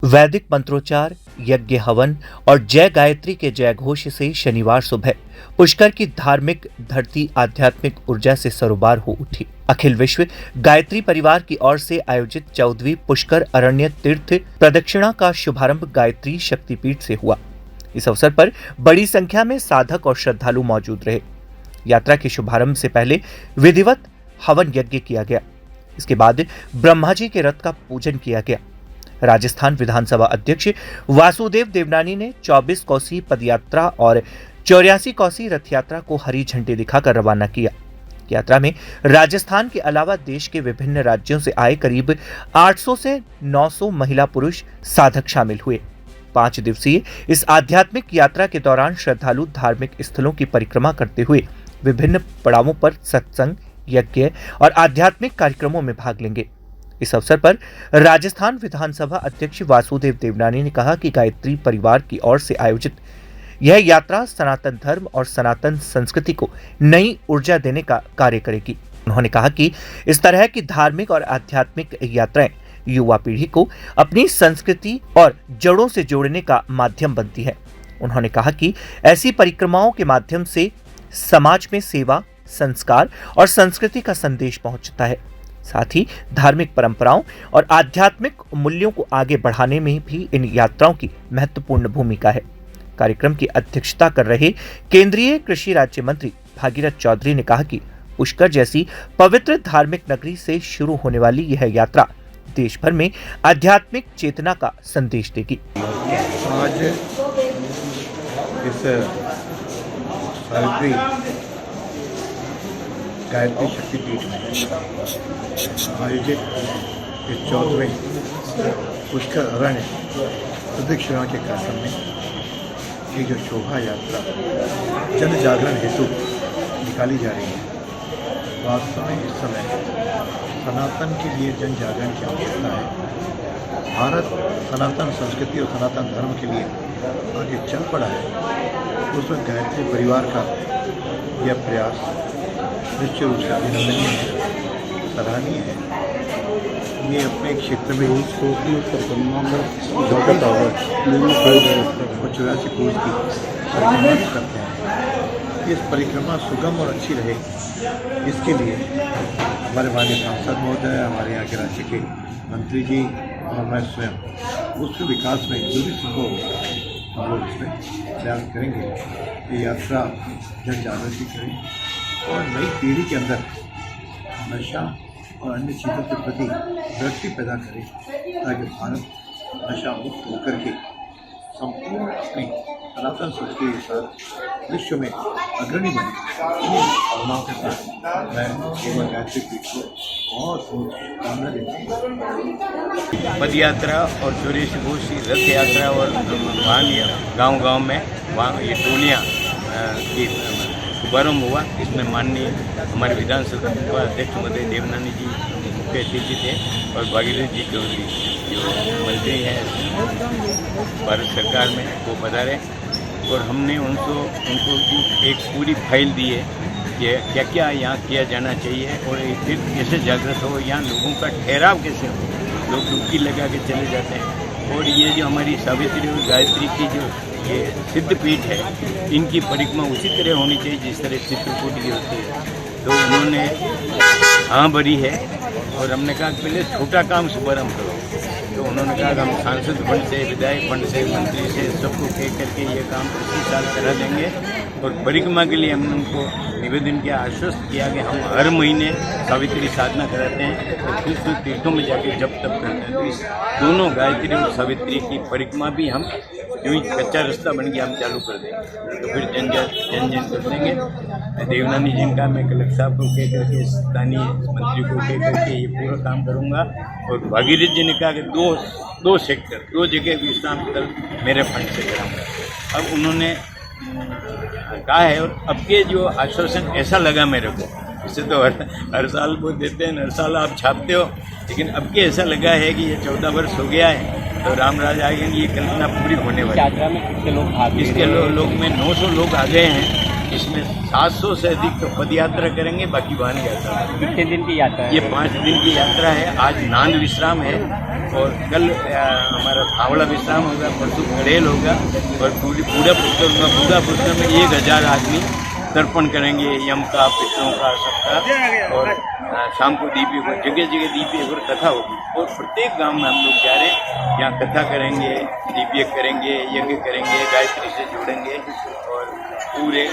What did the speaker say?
वैदिक मंत्रोच्चार, यज्ञ हवन और जय गायत्री के जय घोष से शनिवार सुबह पुष्कर की धार्मिक धरती आध्यात्मिक ऊर्जा से सरोबार हो उठी। अखिल विश्व गायत्री परिवार की ओर से आयोजित 14वीं पुष्कर अरण्य तीर्थ प्रदक्षिणा का शुभारंभ गायत्री शक्तिपीठ से हुआ। इस अवसर पर बड़ी संख्या में साधक और श्रद्धालु मौजूद रहे। यात्रा के शुभारंभ से पहले विधिवत हवन यज्ञ किया गया। इसके बाद ब्रह्मा जी के रथ का पूजन किया गया। राजस्थान विधानसभा अध्यक्ष वासुदेव देवनानी ने 24 कोसी पदयात्रा और 84 कोसी रथ यात्रा को हरी झंडी दिखाकर रवाना किया। यात्रा में राजस्थान के अलावा देश के विभिन्न राज्यों से आए करीब 800 से 900 महिला पुरुष साधक शामिल हुए। 5 दिवसीय इस आध्यात्मिक यात्रा के दौरान श्रद्धालु धार्मिक स्थलों की परिक्रमा करते हुए विभिन्न पड़ावों पर सत्संग, यज्ञ और आध्यात्मिक कार्यक्रमों में भाग लेंगे। इस अवसर पर राजस्थान विधानसभा अध्यक्ष वासुदेव देवनानी ने कहा कि गायत्री परिवार की ओर से आयोजित यह यात्रा सनातन धर्म और सनातन संस्कृति को नई ऊर्जा देने का कार्य करेगी। उन्होंने कहा कि इस तरह की धार्मिक और आध्यात्मिक यात्राएं युवा पीढ़ी को अपनी संस्कृति और जड़ों से जोड़ने का माध्यम बनती है। उन्होंने कहा कि ऐसी परिक्रमाओं के माध्यम से समाज में सेवा, संस्कार और संस्कृति का संदेश पहुंचता है। साथ ही धार्मिक परंपराओं और आध्यात्मिक मूल्यों को आगे बढ़ाने में भी इन यात्राओं की महत्वपूर्ण भूमिका है। कार्यक्रम की अध्यक्षता कर रहे केंद्रीय कृषि राज्य मंत्री भागीरथ चौधरी ने कहा कि पुष्कर जैसी पवित्र धार्मिक नगरी से शुरू होने वाली यह यात्रा देश भर में आध्यात्मिक चेतना का संदेश देगी। आज इस गायत्री शक्तिपीठ में आयोजित इस 14वें पुष्कर अरण्य प्रदक्षिणा के कार्यक्रम में ये जो शोभा यात्रा जन जागरण हेतु निकाली जा रही है, वास्तव में इस समय सनातन के लिए जन जागरण की आवश्यकता है। भारत सनातन संस्कृति और सनातन धर्म के लिए आगे चल पड़ा है। उसमें गायत्री परिवार का यह प्रयास निश्चित रूप से अभिनंदनीय है, सराहनीय है। ये अपने क्षेत्र में ही 84 कोस की परिक्रमा करते हैं। इस परिक्रमा सुगम और अच्छी रहे, इसके लिए हमारे माननीय सांसद महोदय, हमारे यहाँ के राज्य के मंत्री जी और मैं स्वयं उसके विकास में जो भी संभव हम लोग इसमें प्रयास करेंगे। ये यात्रा जन जागृति करें और नई पीढ़ी के अंदर नशा और अन्य चीज़ों के प्रति दृष्टि पैदा करें, ताकि भारत नशा मुक्त होकर के संपूर्ण अपनी सनातन संस्कृति के साथ विश्व में अग्रणी बने। इन भावनाओं के साथ मैं केवल गायत्री पीठ को बहुत शुभकामना देता हूँ। पद यात्रा और 84 कोसी रथ यात्रा और वाहन गांव-गांव में वहाँ ये टोलियाँ की शुभारम्भ हुआ। इसमें माननीय हमारे विधानसभा अध्यक्ष महोदय देवनानी जी मुख्य अतिथि थे और भागीरथ जी चौधरी जो मंत्री हैं भारत सरकार में, वो पधारे और हमने उनको एक पूरी फाइल दी है कि क्या क्या यहाँ किया जाना चाहिए और ये तीर्थ कैसे जागृत हो, यहाँ लोगों का ठहराव कैसे हो। लोग डुबकी लगा के चले जाते हैं और ये जो हमारी सावित्री और गायत्री की जो ये सिद्धपीठ है, इनकी परिक्रमा उसी तरह होनी चाहिए जिस तरह चित्रकूट की होती है। तो उन्होंने हाँ भरी है और हमने कहा पहले छोटा काम शुभारम्भ करो। तो उन्होंने कहा कि हम सांसद फंड से, विधायक फंड से, मंत्री से सबको कह करके ये काम इसी साल करा देंगे। और परिक्रमा के लिए हमने उनको निवेदन किया, आश्वस्त किया कि हम हर महीने सावित्री साधना कराते हैं और कुछ तीर्थों में जाके जप तप करते हैं। तो इस दोनों गायत्री और सावित्री की परिक्रमा भी हम यूँ ही कच्चा रास्ता बन गया, हम चालू कर देंगे। तो फिर जन कर देंगे। देवनानी जी का मैं कलेक्टर साहब को कह करके, स्थानीय मंत्री को कह करके ये पूरा काम करूँगा। और भागीरथ जी ने कहा कि दो सेक्टर, 2 जगह विश्राम स्थल मेरे फंड से कराऊँगा। अब उन्होंने कहा है और अब के जो आश्वासन ऐसा लगा मेरे को, इसे तो हर साल वो देते हैं, हर साल आप छापते हो, लेकिन अब के ऐसा लगा है कि ये 14 वर्ष हो गया है तो रामराज आएंगे, ये कल्पना पूरी होने वाली है। यात्रा में कितने लोग भाग? इसके लोग में 900 लोग आ गए हैं। इसमें 700 से अधिक तो पद यात्रा करेंगे, बाकी वाहन यात्रा। कितने दिन की यात्रा है? ये 5 दिन की यात्रा है। आज नांद विश्राम है और कल हमारा फावड़ा विश्राम होगा, परसों गड़ेल होगा और पूरा पुष्कर में 1000 आदमी तर्पण करेंगे, यम का, पितरों का, सबका। और शाम को दीपी को जगह जगह दीपी और कथा होगी और प्रत्येक गांव में हम लोग जा रहे हैं, यहाँ कथा करेंगे, दीपयज्ञ करेंगे, यज्ञ करेंगे, गायत्री से जोड़ेंगे और पूरे